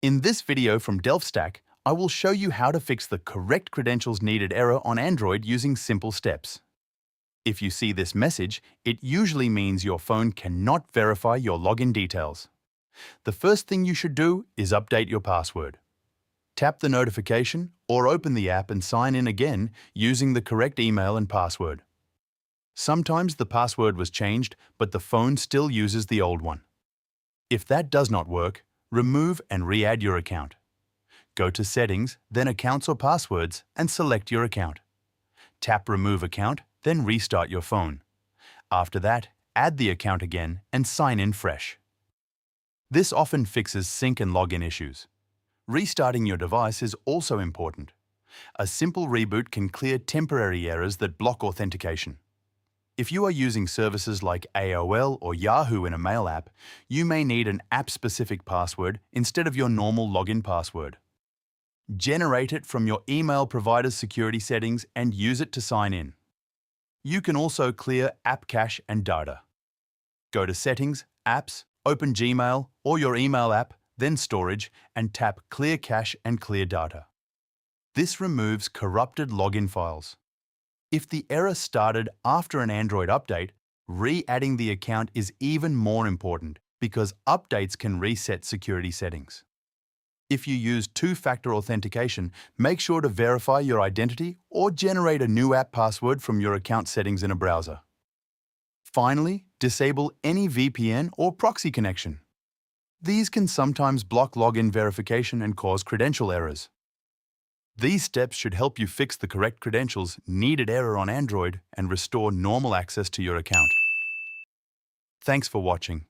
In this video from DelphStack, I will show you how to fix the correct credentials needed error on Android using simple steps. If you see this message, it usually means your phone cannot verify your login details. The first thing you should do is update your password. Tap the notification or open the app and sign in again using the correct email and password. Sometimes the password was changed, but the phone still uses the old one. If that does not work, remove and re-add your account. Go to Settings, then Accounts or Passwords, and select your account. Tap Remove Account, then restart your phone. After that, add the account again and sign in fresh. This often fixes sync and login issues. Restarting your device is also important. A simple reboot can clear temporary errors that block authentication. If you are using services like AOL or Yahoo in a mail app, you may need an app-specific password instead of your normal login password. Generate it from your email provider's security settings and use it to sign in. You can also clear app cache and data. Go to Settings, Apps, open Gmail or your email app, then Storage, and tap Clear Cache and Clear Data. This removes corrupted login files. If the error started after an Android update, re-adding the account is even more important because updates can reset security settings. If you use two-factor authentication, make sure to verify your identity or generate a new app password from your account settings in a browser. Finally, disable any VPN or proxy connection. These can sometimes block login verification and cause credential errors. These steps should help you fix the correct credentials needed error on Android and restore normal access to your account. Thanks for watching.